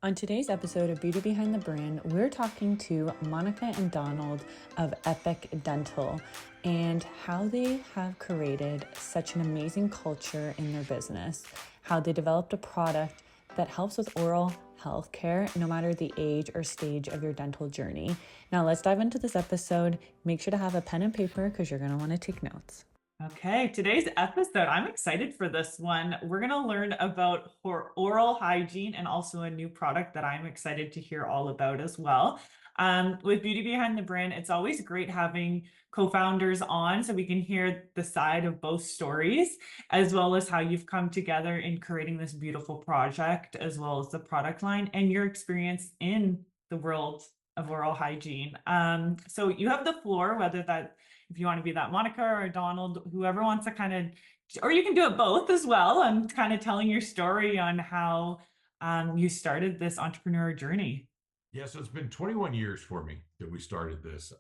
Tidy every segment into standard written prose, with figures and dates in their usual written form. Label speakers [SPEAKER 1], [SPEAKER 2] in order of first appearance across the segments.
[SPEAKER 1] On today's episode of Beauty Behind the Brand, we're talking to Monica and Donald of Epic Dental and how they have created such an amazing culture in their business, how they developed a product that helps with oral health care no matter the age or stage of your dental journey. Now let's dive into this episode. Make sure to have a pen and paper because you're going to want to take notes.
[SPEAKER 2] Okay, today's episode, I'm excited for this one. We're going to learn about oral hygiene and also a new product that I'm excited to hear all about as well. With Beauty Behind the Brand, it's always great having co-founders on so we can hear the side of both stories, as well as how you've come together in creating this beautiful project, as well as the product line and your experience in the world of oral hygiene. So you have the floor, whether that if you want to be that Monica or Donald, whoever wants to kind of, or you can do it both as well, and kind of telling your story on how you started this entrepreneur journey.
[SPEAKER 3] Yeah, so it's been 21 years for me that we started this.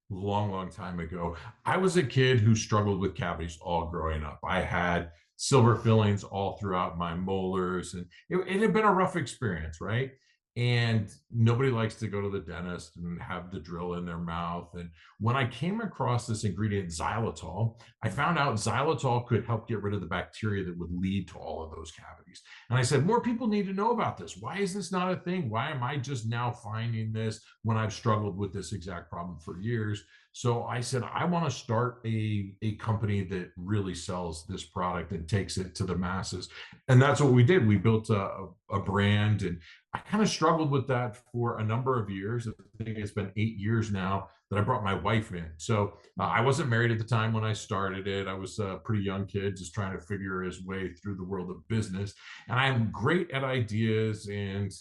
[SPEAKER 3] Long time ago. I was a kid who struggled with cavities all growing up. I had silver fillings all throughout my molars, and it had been a rough experience, right? And nobody likes to go to the dentist and have the drill in their mouth. And when I came across this ingredient, xylitol, I found out xylitol could help get rid of the bacteria that would lead to all of those cavities. And I said, more people need to know about this. Why is this not a thing? Why am I just now finding this when I've struggled with this exact problem for years? So I said, I want to start a company that really sells this product and takes it to the masses. And that's what we did. We built a brand, and I kind of struggled with that for a number of years. I think it's been 8 years now that I brought my wife in. So I wasn't married at the time when I started it. I was a pretty young kid just trying to figure his way through the world of business. And I'm great at ideas and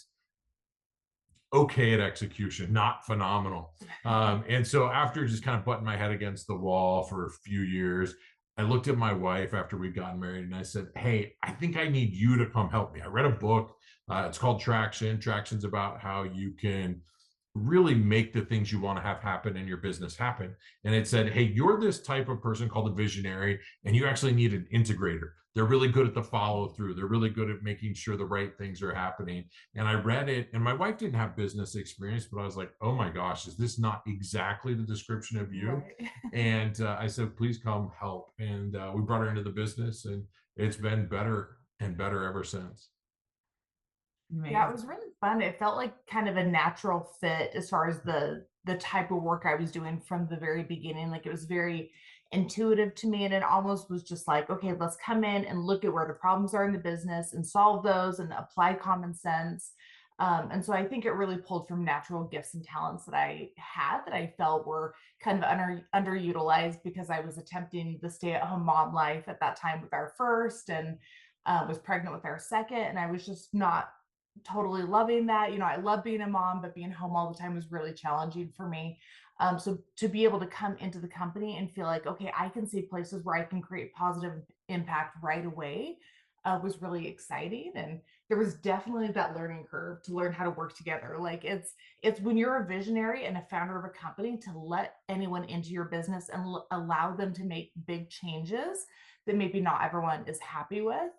[SPEAKER 3] okay at execution, not phenomenal. And so after just kind of butting my head against the wall for a few years, I looked at my wife after we'd gotten married and I said, hey, I think I need you to come help me. I read a book. It's called Traction. Traction's about how you can really make the things you want to have happen in your business happen. And it said, hey, you're this type of person called a visionary, and you actually need an integrator. They're really good at the follow through. They're really good at making sure the right things are happening. And I read it, and my wife didn't have business experience, but I was like, oh my gosh, is this not exactly the description of you? Right. And I said, please come help. And we brought her into the business, and it's been better and better ever since.
[SPEAKER 4] Yeah, it was really fun. It felt like kind of a natural fit as far as the type of work I was doing from the very beginning. Like it was very intuitive to me, and it almost was just like, okay, let's come in and look at where the problems are in the business and solve those and apply common sense. And so I think it really pulled from natural gifts and talents that I had that I felt were kind of underutilized because I was attempting the stay-at-home mom life at that time with our first, and was pregnant with our second, and I was just not totally loving that. You know, I love being a mom, but being home all the time was really challenging for me. So to be able to come into the company and feel like, okay, I can see places where I can create positive impact right away was really exciting. And there was definitely that learning curve to learn how to work together. Like it's when you're a visionary and a founder of a company, to let anyone into your business and allow them to make big changes that maybe not everyone is happy with.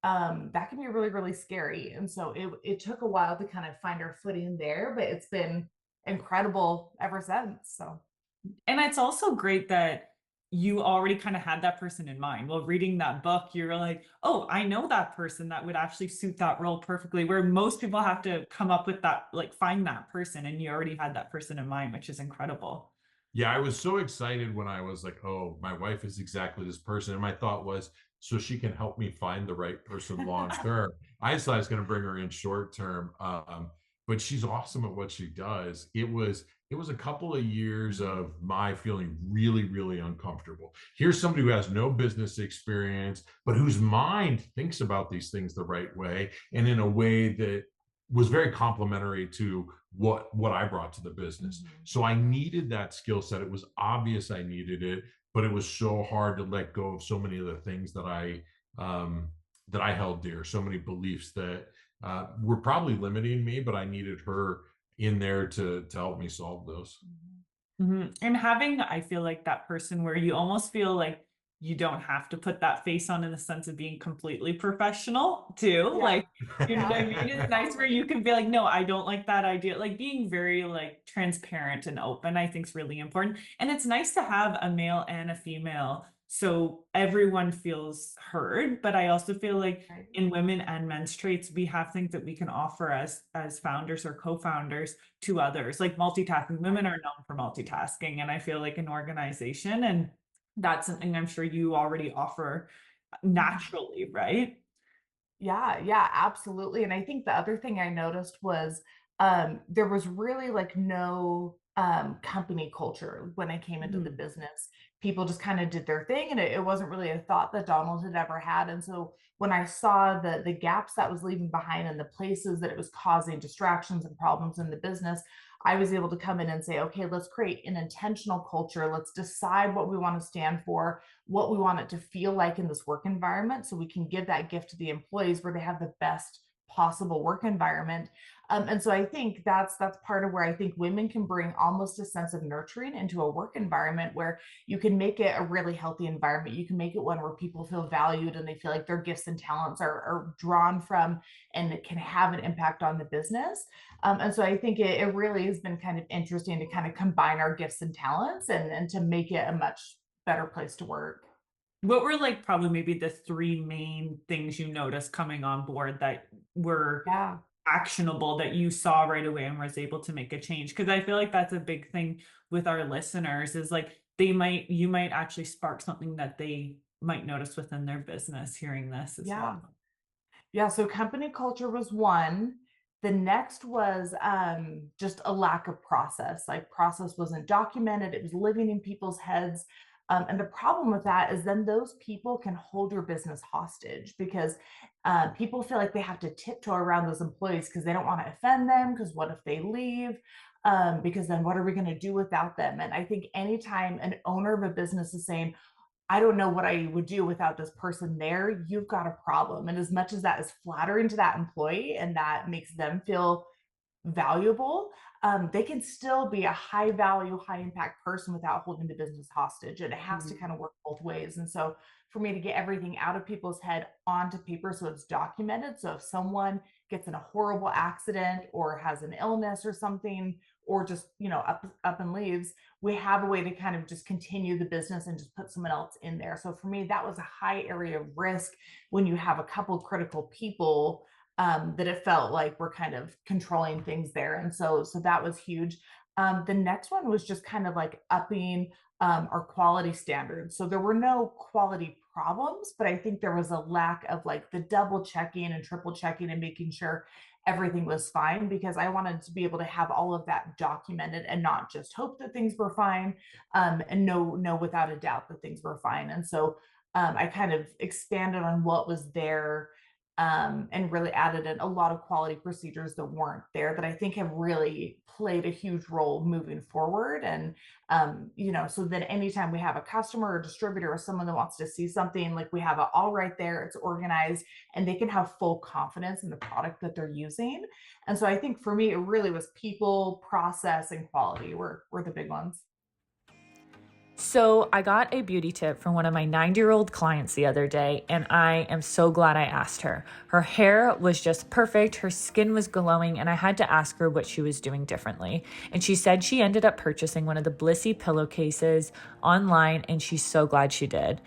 [SPEAKER 4] That can be really, really scary. And so it took a while to kind of find our footing there, but it's been incredible ever since. So,
[SPEAKER 2] and it's also great that you already kind of had that person in mind. Well, reading that book, you're like, oh, I know that person that would actually suit that role perfectly, where most people have to come up with that, like find that person, and you already had that person in mind, which is incredible.
[SPEAKER 3] Yeah, I was so excited when I was like, oh, my wife is exactly this person. And my thought was, so she can help me find the right person long term. I thought I was going to bring her in short term, but she's awesome at what she does. It was a couple of years of my feeling really, really uncomfortable. Here's somebody who has no business experience, but whose mind thinks about these things the right way and in a way that was very complementary to what I brought to the business. Mm-hmm. So I needed that skill set. It was obvious I needed it, but it was so hard to let go of so many of the things that I held dear, so many beliefs that were probably limiting me, but I needed her in there to help me solve those.
[SPEAKER 2] Mm-hmm. And having, I feel like that person where you almost feel like you don't have to put that face on in the sense of being completely professional too. Like, you know what I mean? It's nice where you can be like, no, I don't like that idea. Like being very like transparent and open, I think is really important. And it's nice to have a male and a female so everyone feels heard. But I also feel like
[SPEAKER 4] Right.
[SPEAKER 2] in women and men's traits, we have things that we can offer as founders or co-founders to others. Like multitasking. Women are known for multitasking. And I feel like an organization, and that's something I'm sure you already offer naturally, right?
[SPEAKER 4] Yeah, yeah, absolutely. And I think the other thing I noticed was there was really like no company culture when I came into the
[SPEAKER 2] Mm.
[SPEAKER 4] business. People just kind of did their thing, and it wasn't really a thought that Donald had ever had. And so when I saw the gaps that was leaving behind and the places that it was causing distractions and problems in the business, I was able to come in and say, okay, let's create an intentional culture. Let's decide what we want to stand for, what we want it to feel like in this work environment, so we can give that gift to the employees where they have the best possible work environment. And so I think that's part of where I think women can bring almost a sense of nurturing into a work environment where you can make it a really healthy environment. You can make it one where people feel valued and they feel like their gifts and talents are drawn from and it can have an impact on the business. And so I think it really has been kind of interesting to kind of combine our gifts and talents and to make it a much better place to work.
[SPEAKER 2] What were like probably maybe the three main things you noticed coming on board that were
[SPEAKER 4] Yeah.
[SPEAKER 2] actionable that you saw right away and was able to make a change? Because I feel like that's a big thing with our listeners is like you might actually spark something that they might notice within their business hearing this as
[SPEAKER 4] Yeah.
[SPEAKER 2] well.
[SPEAKER 4] Yeah, so company culture was one. The next was just a lack of process. Like process wasn't documented, it was living in people's heads. And the problem with that is then those people can hold your business hostage because people feel like they have to tiptoe around those employees because they don't want to offend them. Because what if they leave? Because then what are we going to do without them? And I think anytime an owner of a business is saying, I don't know what I would do without this person there, you've got a problem. And as much as that is flattering to that employee and that makes them feel valuable, they can still be a high value, high impact person without holding the business hostage. And it has to
[SPEAKER 2] Mhm.
[SPEAKER 4] kind of work both ways. And so for me to get everything out of people's head onto paper so it's documented. So if someone gets in a horrible accident or has an illness or something, or just, up and leaves, we have a way to kind of just continue the business and just put someone else in there. So for me, that was a high area of risk when you have a couple critical people that it felt like we're kind of controlling things there. And so that was huge. The next one was just kind of like upping our quality standards. So there were no quality problems, but I think there was a lack of like the double checking and triple checking and making sure everything was fine, because I wanted to be able to have all of that documented and not just hope that things were fine, and know without a doubt that things were fine. And so I kind of expanded on what was there, and really added in a lot of quality procedures that weren't there that I think have really played a huge role moving forward. And so then anytime we have a customer or distributor or someone that wants to see something, like we have it all right there, it's organized, and they can have full confidence in the product that they're using. And so I think for me, it really was people, process, and quality were the big ones.
[SPEAKER 1] So, I got a beauty tip from one of my 90-year-old clients the other day, and I am so glad I asked her. Her hair was just perfect, her skin was glowing, and I had to ask her what she was doing differently. And she said she ended up purchasing one of the Blissy pillowcases online, and she's so glad she did.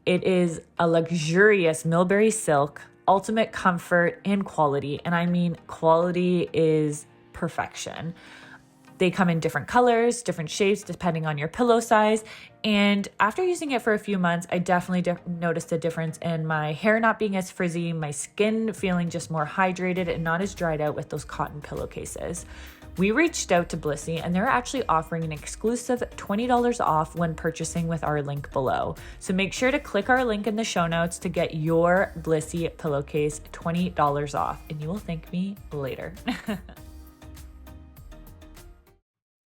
[SPEAKER 1] It is a luxurious Millberry silk, ultimate comfort and quality. And I mean, quality is perfection. They come in different colors, different shapes, depending on your pillow size. And after using it for a few months, I definitely noticed a difference in my hair not being as frizzy, my skin feeling just more hydrated and not as dried out with those cotton pillowcases. We reached out to Blissy, and they're actually offering an exclusive $20 off when purchasing with our link below. So make sure to click our link in the show notes to get your Blissy pillowcase $20 off, and you will thank me later.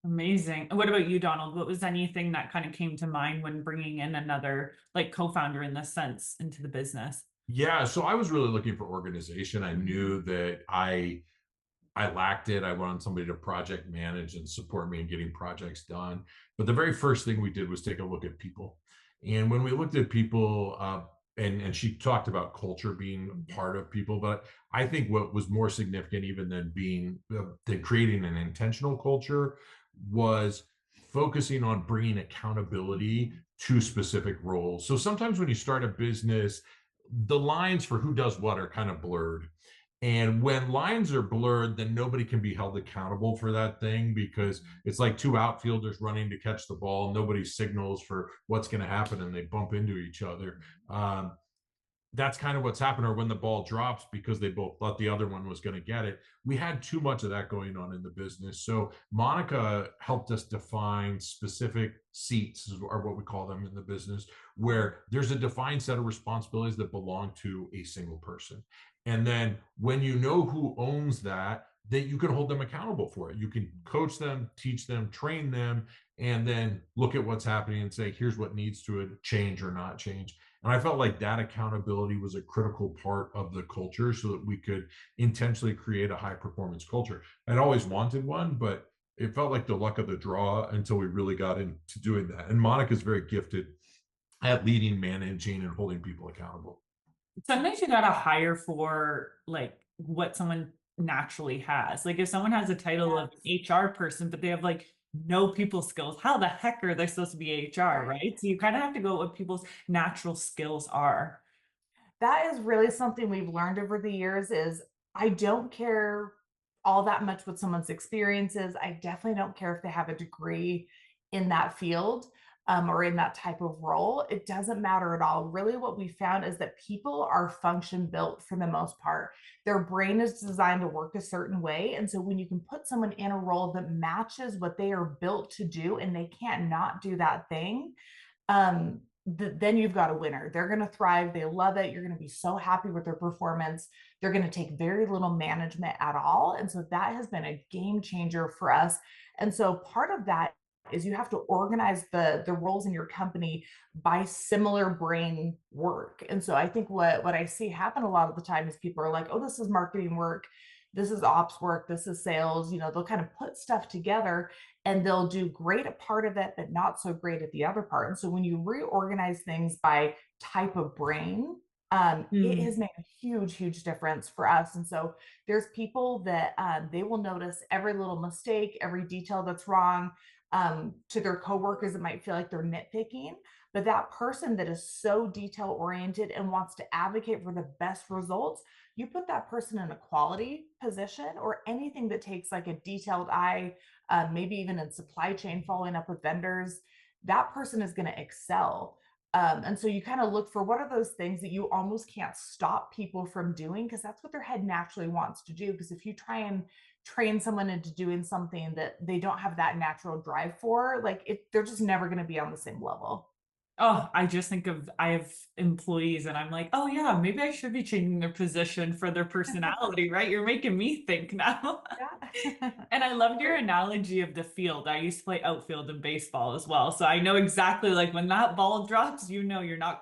[SPEAKER 2] Amazing. What about you, Donald? What was anything that kind of came to mind when bringing in another like co-founder in this sense into the business?
[SPEAKER 3] Yeah, so I was really looking for organization. I knew that I lacked it. I wanted somebody to project manage and support me in getting projects done. But the very first thing we did was take a look at people. And when we looked at people, and she talked about culture being part of people, but I think what was more significant even than than creating an intentional culture was focusing on bringing accountability to specific roles. So sometimes when you start a business, the lines for who does what are kind of blurred. And when lines are blurred, then nobody can be held accountable for that thing, because it's like two outfielders running to catch the ball. Nobody signals for what's going to happen and they bump into each other. Um, that's kind of what's happened. Or when the ball drops because they both thought the other one was going to get it. We had too much of that going on in the business. So Monica helped us define specific seats, or what we call them in the business, where there's a defined set of responsibilities that belong to a single person. And then when you know who owns that, that you can hold them accountable for it. You can coach them, teach them, train them, and then look at what's happening and say, here's what needs to change or not change. And I felt like that accountability was a critical part of the culture so that we could intentionally create a high performance culture. I'd always wanted one, but it felt like the luck of the draw until we really got into doing that. And Monica's very gifted at leading, managing, and holding people accountable.
[SPEAKER 2] Sometimes you gotta hire for like what someone naturally has. Like if someone has a title of HR person, but they have like no people skills, how the heck are they supposed to be HR, right? So you kind of have to go what people's natural skills are.
[SPEAKER 4] That is really something we've learned over the years is I don't care all that much what someone's experience is. I definitely don't care if they have a degree in that field, or in that type of role. It doesn't matter at all. Really, what we found is that people are function built for the most part. Their brain is designed to work a certain way. And so when you can put someone in a role that matches what they are built to do and they can't not do that thing, then you've got a winner. They're going to thrive. They love it. You're going to be so happy with their performance. They're going to take very little management at all. And so that has been a game changer for us. And so part of that is you have to organize the roles in your company by similar brain work. And so I think what I see happen a lot of the time is people are like, oh, this is marketing work, this is ops work, this is sales. They'll kind of put stuff together and they'll do great at part of it, but not so great at the other part. And so when you reorganize things by type of brain, it has made a huge, huge difference for us. And so there's people that they will notice every little mistake, every detail that's wrong. To their coworkers, it might feel like they're nitpicking, but that person that is so detail oriented and wants to advocate for the best results, you put that person in a quality position or anything that takes like a detailed eye, maybe even in supply chain, following up with vendors, that person is going to excel. And so you kind of look for what are those things that you almost can't stop people from doing because that's what their head naturally wants to do. Because if you try and train someone into doing something that they don't have that natural drive for, they're just never going to be on the same level.
[SPEAKER 2] Oh, I just think of I have employees and I'm like, oh yeah, maybe I should be changing their position for their personality, right? You're making me think now.
[SPEAKER 4] Yeah.
[SPEAKER 2] And I loved your analogy of the field. I used to play outfield in baseball as well. So I know exactly like when that ball drops, you're not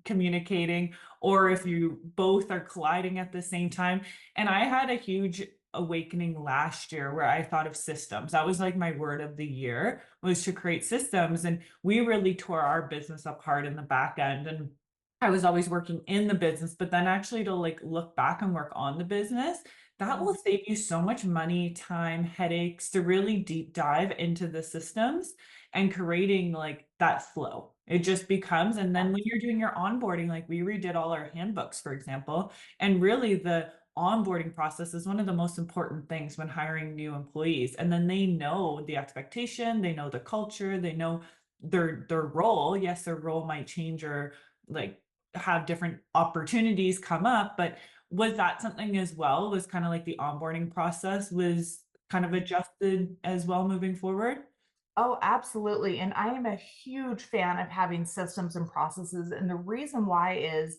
[SPEAKER 2] communicating, or if you both are colliding at the same time. And I had a huge awakening last year where I thought of systems. That was like my word of the year, was to create systems. And we really tore our business apart in the back end. And I was always working in the business, but then actually to like look back and work on the business, that will save you so much money, time, headaches to really deep dive into the systems and creating like that flow. It just becomes, and then when you're doing your onboarding, like we redid all our handbooks, for example, and really the onboarding process is one of the most important things when hiring new employees. And then they know the expectation, they know the culture, they know their role. Yes, their role might change or like have different opportunities come up, but was that something as well? Was kind of like the onboarding process was kind of adjusted as well moving forward?
[SPEAKER 4] Oh, absolutely. And I am a huge fan of having systems and processes. And the reason why is,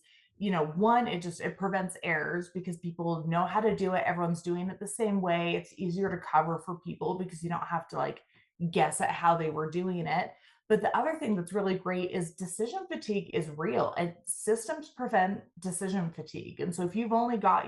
[SPEAKER 4] one, it prevents errors because people know how to do it. Everyone's doing it the same way. It's easier to cover for people because you don't have to like guess at how they were doing it. But the other thing that's really great is decision fatigue is real and systems prevent decision fatigue. And so if you've only got,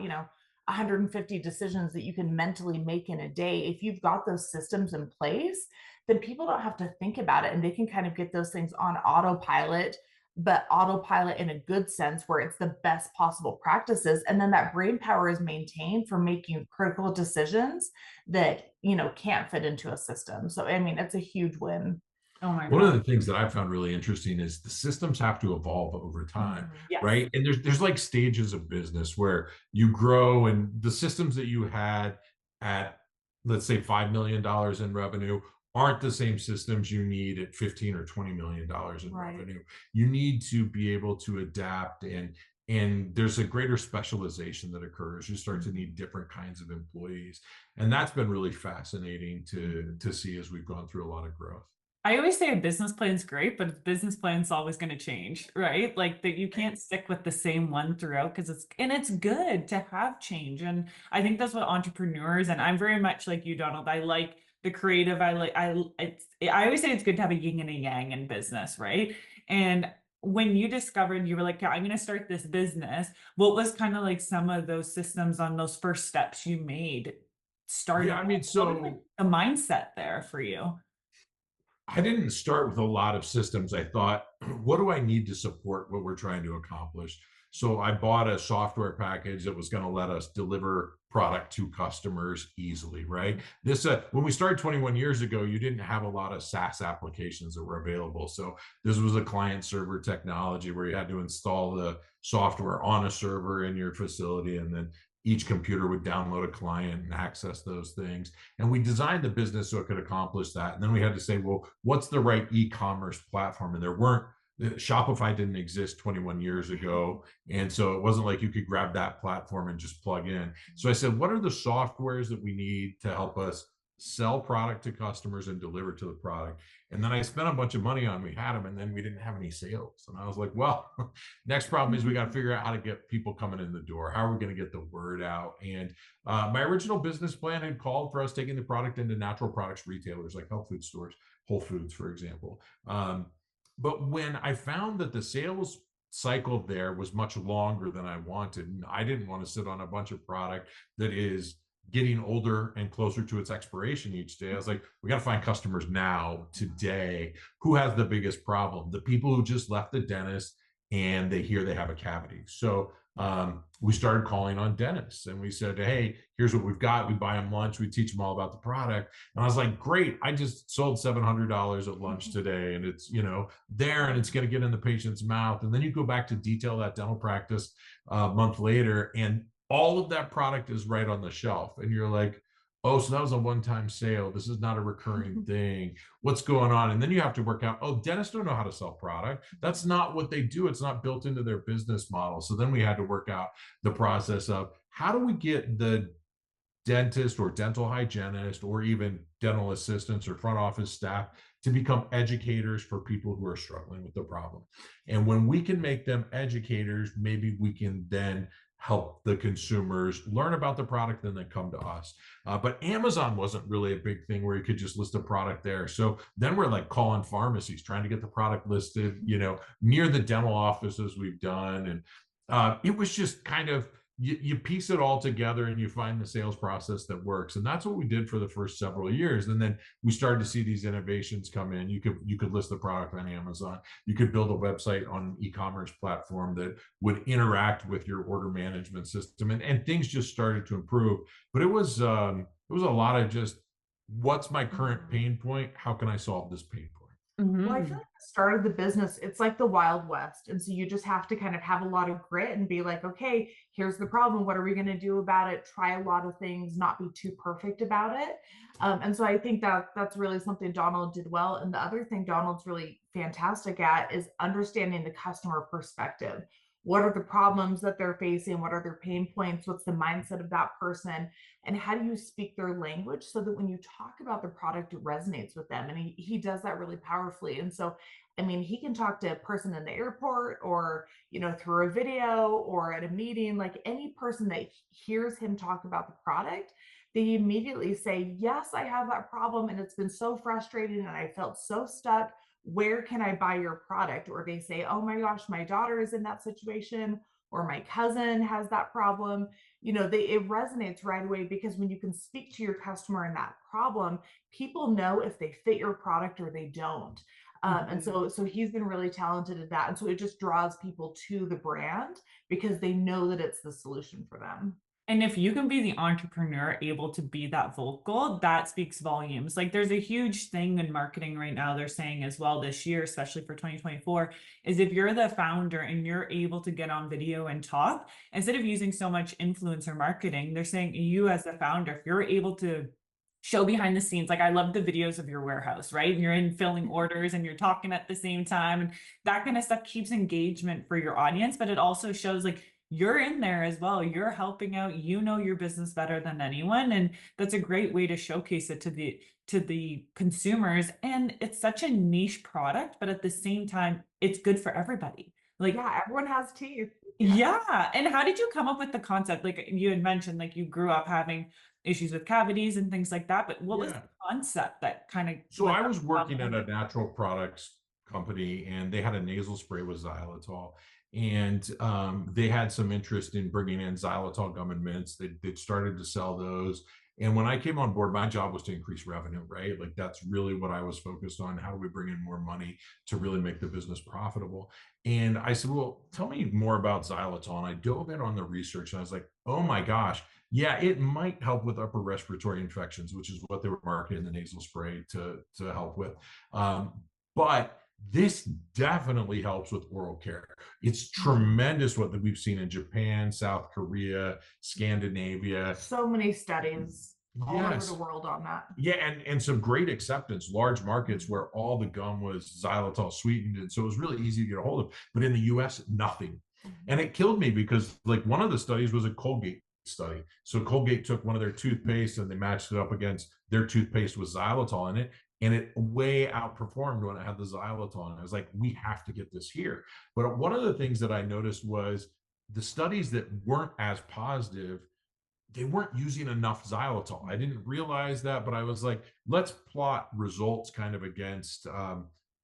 [SPEAKER 4] 150 decisions that you can mentally make in a day. If you've got those systems in place, then people don't have to think about it and they can kind of get those things on autopilot, but autopilot in a good sense where it's the best possible practices. And then that brain power is maintained for making critical decisions that, can't fit into a system. So, I mean, it's a huge win.
[SPEAKER 2] Oh my
[SPEAKER 3] One of
[SPEAKER 2] God.
[SPEAKER 3] the things that I found really interesting is the systems have to evolve over time,
[SPEAKER 2] Yes.
[SPEAKER 3] right? And there's like stages of business where you grow, and the systems that you had at, let's say, $5 million in revenue aren't the same systems you need at 15 or $20 million in
[SPEAKER 4] Right.
[SPEAKER 3] revenue. You need to be able to adapt, and there's a greater specialization that occurs. You start to need different kinds of employees, and that's been really fascinating to see as we've gone through a lot of growth.
[SPEAKER 2] I always say a business plan's great, but a business plan's always going to change, right? Like that you can't stick with the same one throughout because it's good to have change. And I think that's what entrepreneurs, and I'm very much like you, Donald. I like the creative. I always say it's good to have a yin and a yang in business, right? And when you discovered you were like, "Yeah, I'm going to start this business," what was kind of like some of those systems on those first steps you made starting?
[SPEAKER 3] Yeah, I mean,
[SPEAKER 2] What was like
[SPEAKER 3] so
[SPEAKER 2] the mindset there for you?
[SPEAKER 3] I didn't start with a lot of systems. I thought, what do I need to support what we're trying to accomplish? So I bought a software package that was going to let us deliver product to customers easily, right? This when we started 21 years ago, you didn't have a lot of SaaS applications that were available. So this was a client server technology where you had to install the software on a server in your facility, and then each computer would download a client and access those things. And we designed the business so it could accomplish that. And then we had to say, well, what's the right e-commerce platform? And there weren't, Shopify didn't exist 21 years ago. And so it wasn't like you could grab that platform and just plug in. So I said, what are the softwares that we need to help us sell product to customers and deliver to the product? And then I spent a bunch of money on, we had them, and then we didn't have any sales. And I was like, well, next problem is we got to figure out how to get people coming in the door. How are we going to get the word out? And my original business plan had called for us taking the product into natural products retailers like health food stores, Whole Foods, for example. But when I found that the sales cycle there was much longer than I wanted, and I didn't want to sit on a bunch of product that is getting older and closer to its expiration each day. I was like, we got to find customers now, today. Who has the biggest problem? The people who just left the dentist and they hear they have a cavity. So we started calling on dentists, and we said, hey, here's what we've got. We buy them lunch. We teach them all about the product. And I was like, great. I just sold $700 at lunch today, and it's, there, and it's going to get in the patient's mouth. And then you go back to detail that dental practice a month later, and all of that product is right on the shelf. And you're like, oh, so that was a one-time sale. This is not a recurring thing. What's going on? And then you have to work out, oh, dentists don't know how to sell product. That's not what they do. It's not built into their business model. So then we had to work out the process of how do we get the dentist or dental hygienist or even dental assistants or front office staff to become educators for people who are struggling with the problem. And when we can make them educators, maybe we can then help the consumers learn about the product and then come to us. But Amazon wasn't really a big thing where you could just list a product there. So then we're like calling pharmacies, trying to get the product listed, near the dental offices we've done. And it was just kind of, you piece it all together and you find the sales process that works. And that's what we did for the first several years. And then we started to see these innovations come in. You could list the product on Amazon. You could build a website on an e-commerce platform that would interact with your order management system. And things just started to improve. But it was a lot of just, what's my current pain point? How can I solve this pain point?
[SPEAKER 4] Well, I feel like the start of the business, it's like the Wild West. And so you just have to kind of have a lot of grit and be like, okay, here's the problem. What are we going to do about it? Try a lot of things, not be too perfect about it. And so I think that that's really something Donald did well. And the other thing Donald's really fantastic at is understanding the customer perspective. What are the problems that they're facing? What are their pain points? What's the mindset of that person? And how do you speak their language so that when you talk about the product, it resonates with them? And he does that really powerfully. And so, I mean, he can talk to a person in the airport or, through a video or at a meeting, like any person that hears him talk about the product, they immediately say, yes, I have that problem. And it's been so frustrating and I felt so stuck. Where can I buy your product? Or they say, oh my gosh, my daughter is in that situation. or my cousin has that problem. It resonates right away, because when you can speak to your customer in that problem, people know if they fit your product or they don't. And so he's been really talented at that. And so it just draws people to the brand because they know that it's the solution for them.
[SPEAKER 2] And if you can be the entrepreneur able to be that vocal, that speaks volumes. Like there's a huge thing in marketing right now, they're saying as well this year, especially for 2024, is if you're the founder and you're able to get on video and talk, instead of using so much influencer marketing, they're saying you as the founder, if you're able to show behind the scenes, like I love the videos of your warehouse, right? And you're in filling orders and you're talking at the same time, and that kind of stuff keeps engagement for your audience, but it also shows like you're in there as well. You're helping out, you know your business better than anyone. And that's a great way to showcase it to the consumers. And it's such a niche product, but at the same time, it's good for everybody. Like
[SPEAKER 4] Yeah, everyone has teeth.
[SPEAKER 2] yeah. And how did you come up with the concept? Like you had mentioned, like you grew up having issues with cavities and things like that, but what was the concept that kind of
[SPEAKER 3] So I was working at a natural products company, and they had a nasal spray with xylitol, and they had some interest in bringing in xylitol gum and mints. They'd started to sell those. And when I came on board, my job was to increase revenue, right? Like that's really what I was focused on. How do we bring in more money to really make the business profitable? And I said, well, tell me more about xylitol. And I dove in on the research, and I was like, oh my gosh, yeah, it might help with upper respiratory infections, which is what they were marketing the nasal spray to help with. But this definitely helps with oral care. It's tremendous what we've seen in Japan, South Korea, Scandinavia.
[SPEAKER 4] So many studies all over
[SPEAKER 3] Yes.
[SPEAKER 4] the world on that.
[SPEAKER 3] Yeah, and some great acceptance, large markets where all the gum was xylitol sweetened, and so it was really easy to get a hold of. But in the US, nothing. And it killed me because like one of the studies was a Colgate study. So Colgate took one of their toothpaste and they matched it up against their toothpaste with xylitol in it, and it way outperformed when it had the xylitol. And I was like, we have to get this here. But one of the things that I noticed was the studies that weren't as positive, they weren't using enough xylitol. I didn't realize that, but I was like, let's plot results kind of against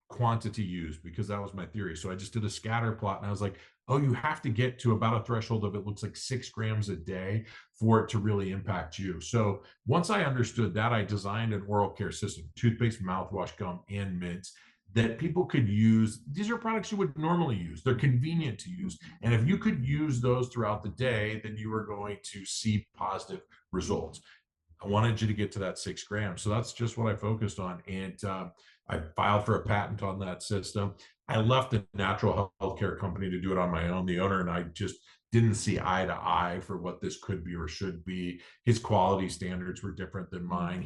[SPEAKER 3] quantity used, because that was my theory. So I just did a scatter plot, and I was like, oh, you have to get to about a threshold of, it looks like 6 grams a day for it to really impact you. So once I understood that, I designed an oral care system, toothpaste, mouthwash, gum, and mints, that people could use. These are products you would normally use. They're convenient to use. And if you could use those throughout the day, then you were going to see positive results. I wanted you to get to that 6 grams. So that's just what I focused on. And I filed for a patent on that system. I left the natural healthcare company to do it on my own. The owner and I just didn't see eye to eye for what this could be or should be. His quality standards were different than mine.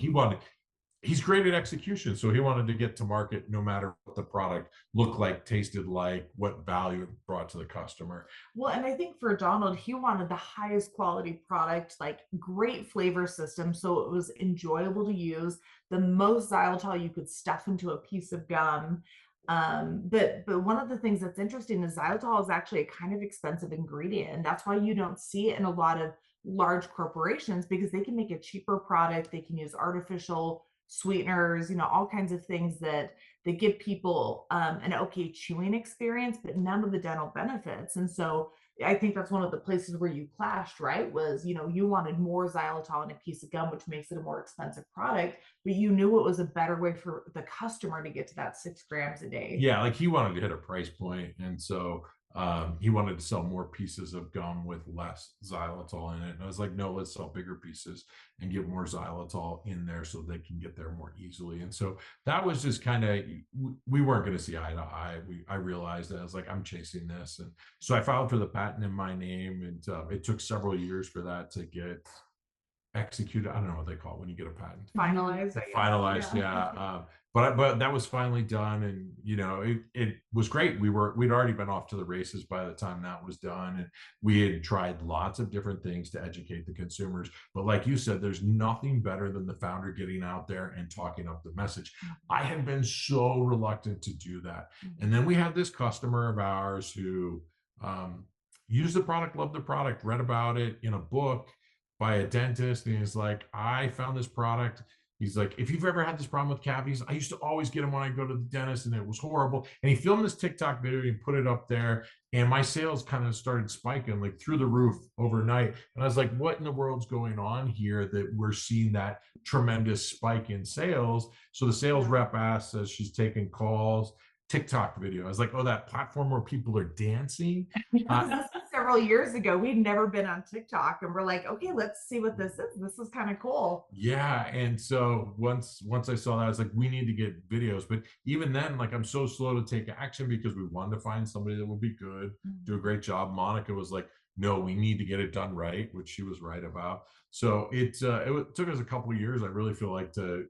[SPEAKER 3] He's great at execution. So he wanted to get to market no matter what the product looked like, tasted like, what value it brought to the customer.
[SPEAKER 4] Well, and I think for Donald, he wanted the highest quality product, like great flavor system. So it was enjoyable to use, the most xylitol you could stuff into a piece of gum. But one of the things that's interesting is xylitol is actually a kind of expensive ingredient. And that's why you don't see it in a lot of large corporations, because they can make a cheaper product. They can use artificial sweeteners, all kinds of things that give people an okay chewing experience, but none of the dental benefits. And so I think that's one of the places where you clashed, right? Was, you wanted more xylitol in a piece of gum, which makes it a more expensive product, but you knew it was a better way for the customer to get to that 6 grams a day.
[SPEAKER 3] Yeah, like he wanted to hit a price point, and so he wanted to sell more pieces of gum with less xylitol in it. And I was like, no, let's sell bigger pieces and get more xylitol in there so they can get there more easily. And so that was just kind of, we weren't going to see eye to eye. I realized that I was like, I'm chasing this. And so I filed for the patent in my name, and it took several years for that to get executed. I don't know what they call it when you get a patent.
[SPEAKER 4] Finalized.
[SPEAKER 3] Yeah. But that was finally done, and it was great. We'd already been off to the races by the time that was done, and we had tried lots of different things to educate the consumers. But like you said, there's nothing better than the founder getting out there and talking up the message. I had been so reluctant to do that, and then we had this customer of ours who used the product, loved the product, read about it in a book by a dentist, and he's like, I found this product He's like, if you've ever had this problem with cavities, I used to always get them when I go to the dentist and it was horrible. And he filmed this TikTok video and put it up there. And my sales kind of started spiking like through the roof overnight. And I was like, what in the world's going on here that we're seeing that tremendous spike in sales? So the sales rep asks as she's taking calls, TikTok video. I was like, oh, that platform where people are dancing.
[SPEAKER 4] This was several years ago. We'd never been on TikTok, and we're like, okay, let's see what this is. This is kind of cool.
[SPEAKER 3] Yeah. And so once I saw that, I was like, we need to get videos. But even then, like, I'm so slow to take action because we wanted to find somebody that would be good, do a great job. Monica was like, no, we need to get it done right, which she was right about. So it took us a couple of years, I really feel like, to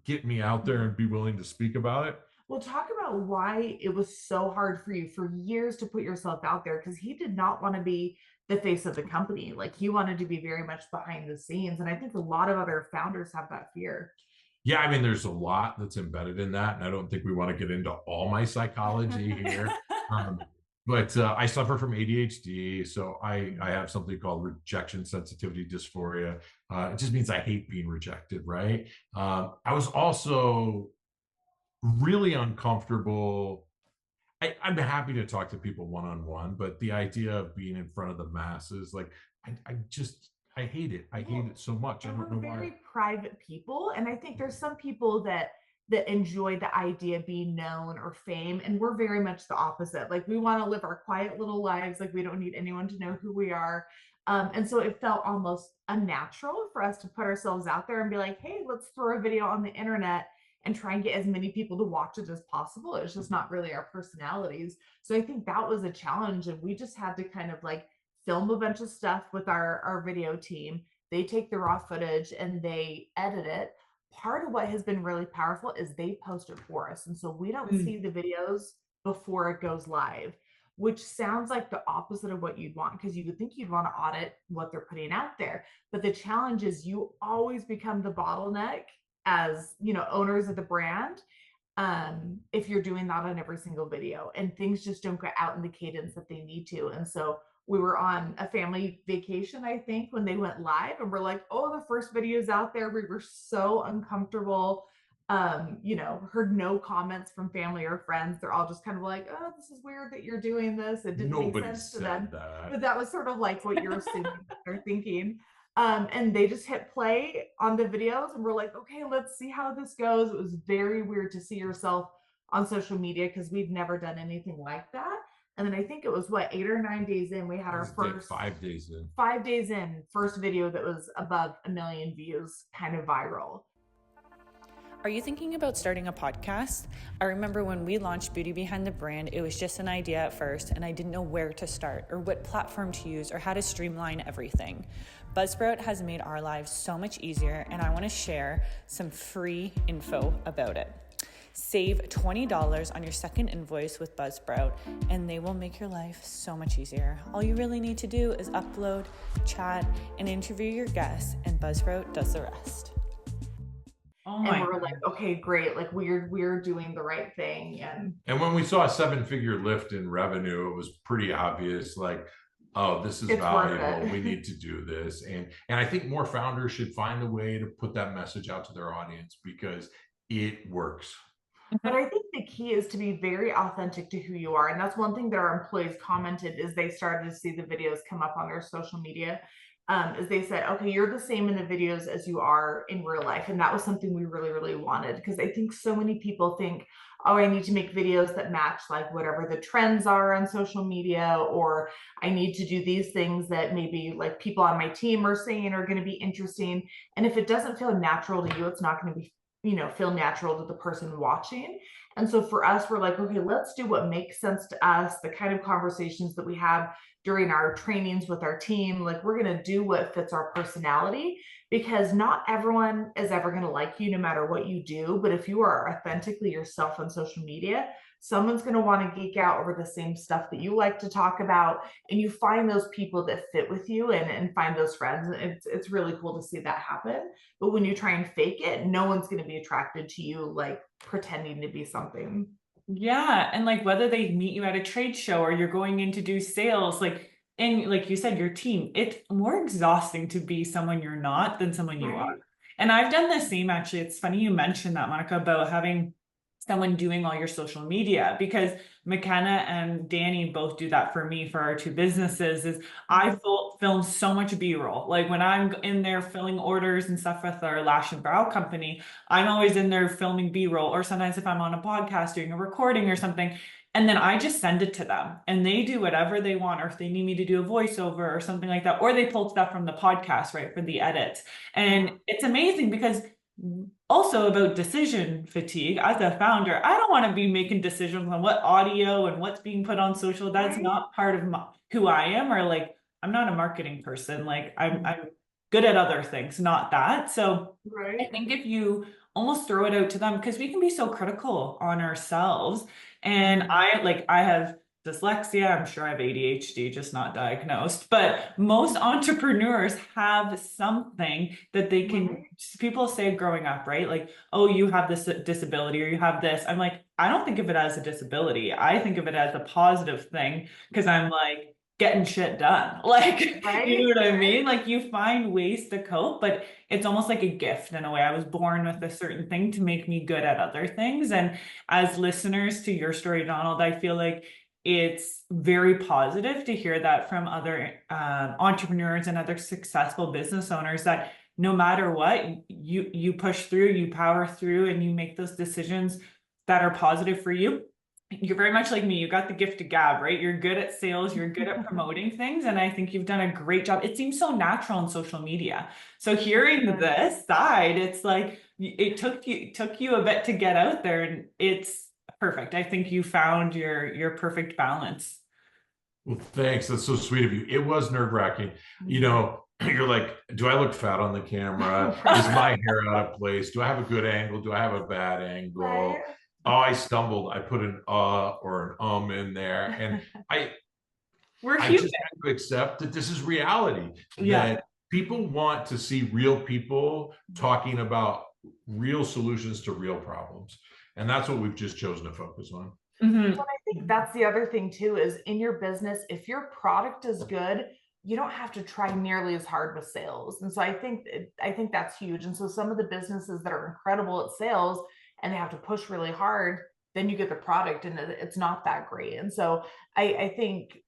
[SPEAKER 3] get me out there and be willing to speak about it.
[SPEAKER 4] Well, talk about why it was so hard for you for years to put yourself out there, because he did not want to be the face of the company. Like, he wanted to be very much behind the scenes. And I think a lot of other founders have that fear.
[SPEAKER 3] Yeah, I mean, there's a lot that's embedded in that, and I don't think we want to get into all my psychology here. But I suffer from ADHD, so I have something called rejection sensitivity dysphoria. It just means I hate being rejected, right? I was also really uncomfortable. I'm happy to talk to people one-on-one, but the idea of being in front of the masses, like, I hate it. I hate it so much. I don't know
[SPEAKER 4] We're very
[SPEAKER 3] why.
[SPEAKER 4] private people, and I think there's some people that enjoy the idea of being known or fame, and we're very much the opposite. Like, we want to live our quiet little lives. Like, we don't need anyone to know who we are. And so it felt almost unnatural for us to put ourselves out there and be like, hey, let's throw a video on the internet and try and get as many people to watch it as possible. It's just not really our personalities. So I think that was a challenge, and we just had to kind of like film a bunch of stuff with our video team. They take the raw footage and they edit it. Part of what has been really powerful is they post it for us. And so we don't see the videos before it goes live, which sounds like the opposite of what you'd want, because you would think you'd want to audit what they're putting out there. But the challenge is you always become the bottleneck as, you know, owners of the brand, if you're doing that on every single video, and things just don't get out in the cadence that they need to. And so we were on a family vacation, I think, when they went live, and we're like, oh, the first video's out there. We were so uncomfortable. You know, heard no comments from family or friends. They're all just kind of like, oh, this is weird that you're doing this. It didn't make sense to them. But that was sort of like what you're assuming that they're thinking. And they just hit play on the videos, and we're like, okay, let's see how this goes. It was very weird to see yourself on social media because we'd never done anything like that. And then I think it was what, 8 or 9 days in, we had our first
[SPEAKER 3] 5 days in.
[SPEAKER 4] 5 days in, first video that was above 1 million views, kind of viral.
[SPEAKER 1] Are you thinking about starting a podcast? I remember when we launched Beauty Behind the Brand, it was just an idea at first, and I didn't know where to start or what platform to use or how to streamline everything. Buzzsprout has made our lives so much easier, and I want to share some free info about it. Save $20 on your second invoice with Buzzsprout, and they will make your life so much easier. All you really need to do is upload, chat, and interview your guests, and Buzzsprout does the rest.
[SPEAKER 4] Oh my, and we're like, okay, great. Like, we're doing the right thing.
[SPEAKER 3] And when we saw a 7-figure lift in revenue, it was pretty obvious, like, oh, this is valuable. We need to do this. And I think more founders should find a way to put that message out to their audience because it works.
[SPEAKER 4] But I think the key is to be very authentic to who you are. And that's one thing that our employees commented is they started to see the videos come up on their social media. Is they said, okay, you're the same in the videos as you are in real life. And that was something we really, really wanted, because I think so many people think, oh, I need to make videos that match like whatever the trends are on social media, or I need to do these things that maybe like people on my team are saying are going to be interesting. And if it doesn't feel natural to you, it's not going to be, you know, feel natural to the person watching. And so for us, we're like, okay, let's do what makes sense to us, the kind of conversations that we have during our trainings with our team. Like, we're going to do what fits our personality, because not everyone is ever going to like you no matter what you do. But if you are authentically yourself on social media, someone's going to want to geek out over the same stuff that you like to talk about, and you find those people that fit with you and find those friends. It's really cool to see that happen. But when you try and fake it, no one's going to be attracted to you like pretending to be something.
[SPEAKER 2] Yeah. And like, whether they meet you at a trade show or you're going in to do sales, like, and like you said, your team, it's more exhausting to be someone you're not than someone you are. And I've done the same, actually. It's funny you mentioned that, Monica, about having someone doing all your social media, because McKenna and Danny both do that for me for our two businesses. Is I film so much B-roll. Like when I'm in there filling orders and stuff with our lash and brow company, I'm always in there filming B-roll, or sometimes if I'm on a podcast doing a recording or something. And then I just send it to them and they do whatever they want, or if they need me to do a voiceover or something like that, or they pull stuff from the podcast, right, for the edits. And it's amazing because also about decision fatigue. As a founder, I don't want to be making decisions on what audio and what's being put on social. That's not part of who I am, or like, I'm not a marketing person. Like I'm good at other things, not that. So I think if you almost throw it out to them, because we can be so critical on ourselves. And I have dyslexia. I'm sure I have ADHD, just not diagnosed. But most entrepreneurs have something that they can, people say growing up, right? Like, oh, you have this disability or you have this. I'm like, I don't think of it as a disability. I think of it as a positive thing, because I'm like, getting shit done. Like, you know what I mean? Like you find ways to cope, but it's almost like a gift in a way. I was born with a certain thing to make me good at other things. And as listeners to your story, Donald, I feel like it's very positive to hear that from other entrepreneurs and other successful business owners, that no matter what, you push through, you power through, and you make those decisions that are positive for you. You're very much like me. You got the gift of gab, right? You're good at sales. You're good at promoting things. And I think you've done a great job. It seems so natural on social media. So hearing this side, it's like, it took you a bit to get out there, and it's perfect. I think you found your perfect balance.
[SPEAKER 3] Well, thanks. That's so sweet of you. It was nerve-wracking. You know, you're like, do I look fat on the camera? Is my hair out of place? Do I have a good angle? Do I have a bad angle? Oh, I stumbled. I put an or an in there. And I just have to accept that this is reality. That people want to see real people talking about real solutions to real problems. And that's what we've just chosen to focus on.
[SPEAKER 4] Well, I think that's the other thing too, is in your business, if your product is good, you don't have to try nearly as hard with sales. And so I think that's huge. And so some of the businesses that are incredible at sales and they have to push really hard, then you get the product and it's not that great. And so I think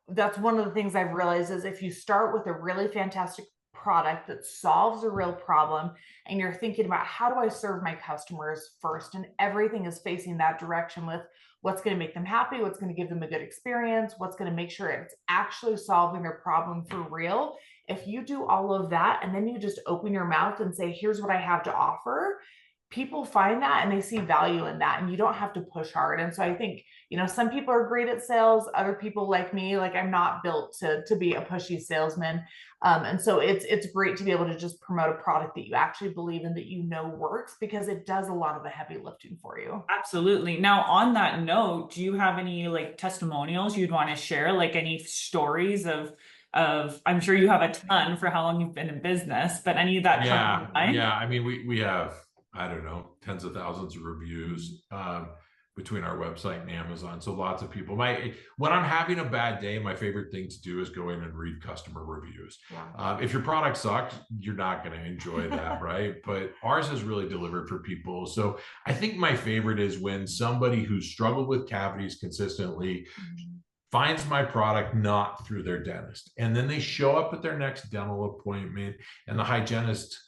[SPEAKER 4] that's one of the things I've realized, is if you start with a really fantastic product that solves a real problem, and you're thinking about, how do I serve my customers first, and everything is facing that direction with what's going to make them happy, what's going to give them a good experience, what's going to make sure it's actually solving their problem for real. If you do all of that and then you just open your mouth and say, here's what I have to offer, people find that and they see value in that, and you don't have to push hard. And so I think, you know, some people are great at sales, other people like me, like I'm not built to be a pushy salesman. And so it's great to be able to just promote a product that you actually believe in, that you know works, because it does a lot of the heavy lifting for you.
[SPEAKER 2] Absolutely. Now, on that note, do you have any like testimonials you'd want to share, like any stories of I'm sure you have a ton for how long you've been in business, but any of that?
[SPEAKER 3] Yeah. I mean, we have, I don't know, tens of thousands of reviews between our website and Amazon. So lots of people. When I'm having a bad day, my favorite thing to do is go in and read customer reviews. If your product sucks, you're not going to enjoy that, right? But ours has really delivered for people. So I think my favorite is when somebody who's struggled with cavities consistently finds my product not through their dentist, and then they show up at their next dental appointment, and the hygienist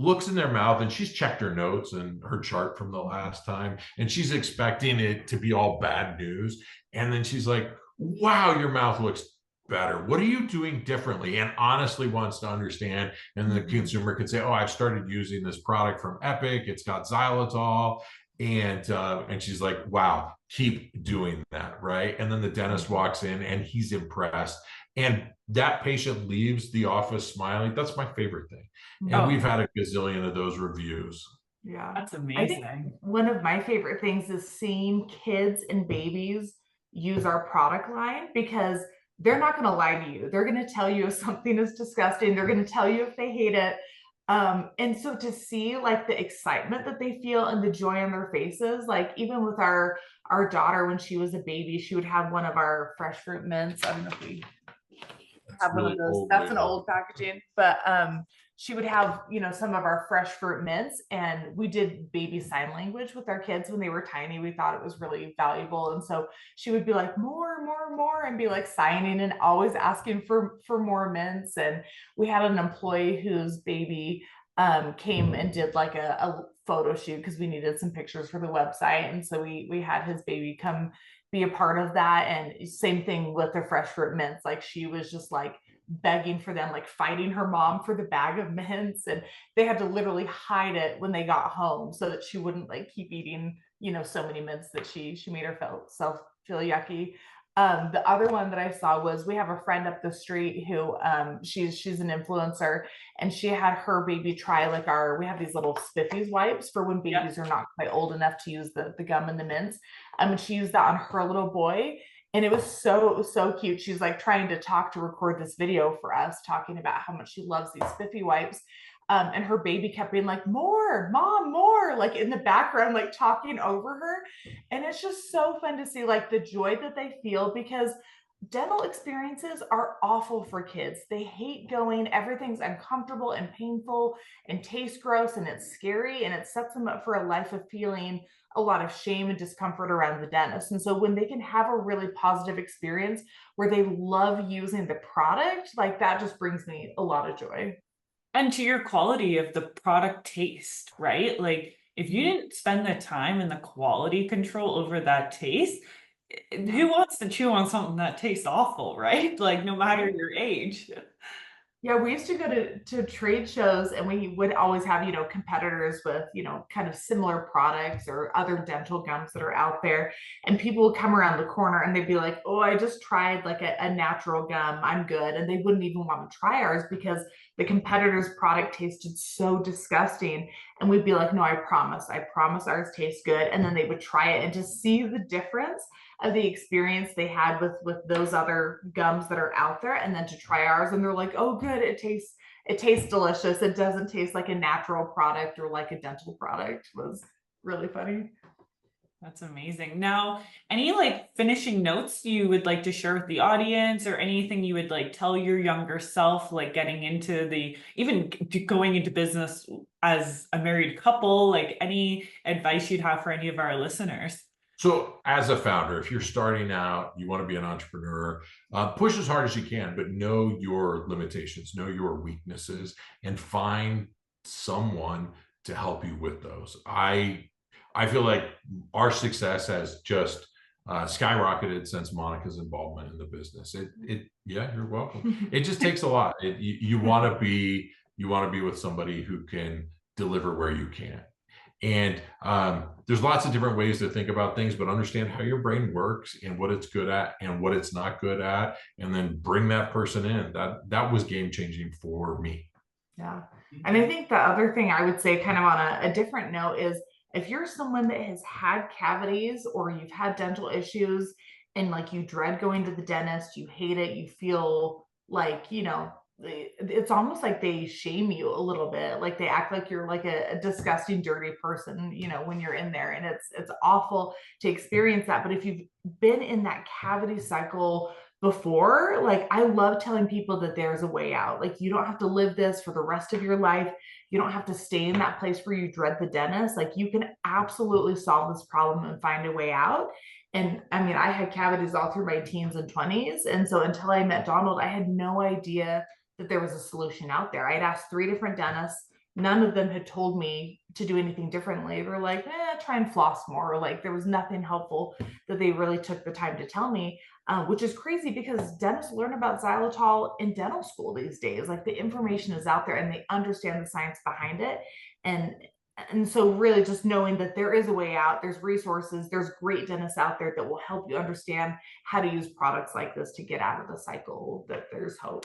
[SPEAKER 3] looks in their mouth, and she's checked her notes and her chart from the last time, and she's expecting it to be all bad news. And then she's like, wow, your mouth looks better. What are you doing differently? And honestly wants to understand. And the consumer can say, oh, I've started using this product from Epic. It's got xylitol. And she's like, wow, keep doing that, right? And then the dentist walks in and he's impressed. And that patient leaves the office smiling. That's my favorite thing. And we've had a gazillion of those reviews.
[SPEAKER 4] Yeah,
[SPEAKER 2] that's amazing.
[SPEAKER 4] I think one of my favorite things is seeing kids and babies use our product line, because they're not going to lie to you. They're going to tell you if something is disgusting. They're going to tell you if they hate it. And so to see like the excitement that they feel and the joy on their faces, like even with our daughter, when she was a baby, she would have one of our fresh fruit mints. I don't know if we have one
[SPEAKER 3] really
[SPEAKER 4] of those.
[SPEAKER 3] old
[SPEAKER 4] That's an
[SPEAKER 3] label.
[SPEAKER 4] old packaging, but she would have, some of our fresh fruit mints, and we did baby sign language with our kids when they were tiny. We thought it was really valuable. And so she would be like, more, more, more, and be like signing and always asking for more mints. And we had an employee whose baby came and did like a photo shoot because we needed some pictures for the website. And so we had his baby come be a part of that. And same thing with the fresh fruit mints. Like she was just like begging for them, like fighting her mom for the bag of mints, and they had to literally hide it when they got home so that she wouldn't like keep eating, so many mints that she made herself feel yucky. The other one that I saw was, we have a friend up the street who she's an influencer, and she had her baby try like we have these little Spiffies wipes for when babies are not quite old enough to use the gum and the mints. And she used that on her little boy, and it was so cute. She's like trying to record this video for us, talking about how much she loves these Spiffy wipes. And her baby kept being like, more, mom, more, like in the background, like talking over her. And it's just so fun to see like the joy that they feel, because dental experiences are awful for kids. They hate going, everything's uncomfortable and painful and tastes gross, and it's scary, and it sets them up for a life of feeling a lot of shame and discomfort around the dentist. And so when they can have a really positive experience where they love using the product, like that just brings me a lot of joy.
[SPEAKER 2] And to your quality of the product taste, right? Like if you didn't spend the time and the quality control over that taste, who wants to chew on something that tastes awful, right? Like no matter your age.
[SPEAKER 4] Yeah, we used to go to trade shows, and we would always have, competitors with, kind of similar products or other dental gums that are out there. And people would come around the corner and they'd be like, oh, I just tried like a natural gum, I'm good. And they wouldn't even want to try ours because the competitor's product tasted so disgusting. And we'd be like, no, I promise ours tastes good. And then they would try it, and to see the difference of the experience they had with those other gums that are out there, and then to try ours, and they're like, oh good, it tastes delicious, it doesn't taste like a natural product or like a dental product. Was really funny.
[SPEAKER 2] That's amazing. Now, any like finishing notes you would like to share with the audience, or anything you would like tell your younger self, like getting into even going into business as a married couple, like any advice you'd have for any of our listeners?
[SPEAKER 3] So as a founder, if you're starting out, you want to be an entrepreneur, push as hard as you can, but know your limitations, know your weaknesses, and find someone to help you with those. I feel like our success has just skyrocketed since Monica's involvement in the business. Yeah, you're welcome. It just takes a lot. You want to be with somebody who can deliver where you can't. And there's lots of different ways to think about things, but understand how your brain works and what it's good at and what it's not good at, and then bring that person in. That was game changing for me.
[SPEAKER 4] Yeah. And I think the other thing I would say, kind of on a different note, is if you're someone that has had cavities or you've had dental issues, and like you dread going to the dentist, you hate it, you feel like, it's almost like they shame you a little bit. Like they act like you're like a disgusting, dirty person, when you're in there, and it's awful to experience that. But if you've been in that cavity cycle before, like I love telling people that there's a way out. Like you don't have to live this for the rest of your life. You don't have to stay in that place where you dread the dentist. Like you can absolutely solve this problem and find a way out. And I mean, I had cavities all through my teens and 20s. And so until I met Donald, I had no idea that there was a solution out there. I'd asked 3 different dentists. None of them had told me to do anything differently. They were like, try and floss more. Or like there was nothing helpful that they really took the time to tell me, which is crazy because dentists learn about xylitol in dental school these days. Like the information is out there and they understand the science behind it. And so really just knowing that there is a way out, there's resources, there's great dentists out there that will help you understand how to use products like this to get out of the cycle, that there's hope.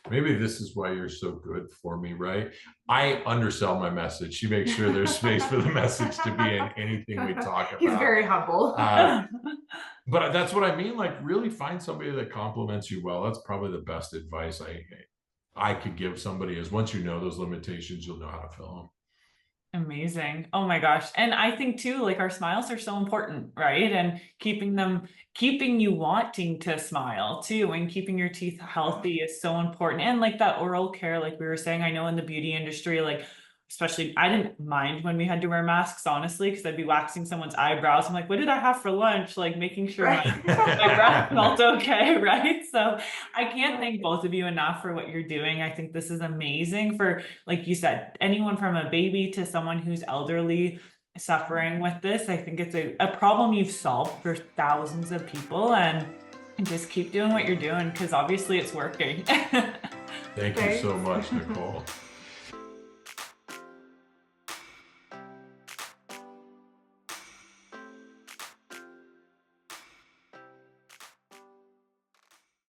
[SPEAKER 3] Maybe this is why you're so good for me, right? I undersell my message. She makes sure there's space for the message to be in anything we talk about.
[SPEAKER 4] He's very humble.
[SPEAKER 3] But that's what I mean. Like really find somebody that compliments you well. That's probably the best advice I could give somebody, is once you know those limitations, you'll know how to fill them.
[SPEAKER 2] Amazing. Oh my gosh. And I think too, like our smiles are so important, right? And keeping you wanting to smile too, and keeping your teeth healthy is so important. And like that oral care, like we were saying, I know in the beauty industry, like especially I didn't mind when we had to wear masks, honestly, because I'd be waxing someone's eyebrows. I'm like, what did I have for lunch? Like making sure my breath smelled okay, right? So I can't thank both of you enough for what you're doing. I think this is amazing for, like you said, anyone from a baby to someone who's elderly suffering with this. I think it's a problem you've solved for thousands of people, and just keep doing what you're doing because obviously it's working.
[SPEAKER 3] Thank you so much, Nicole.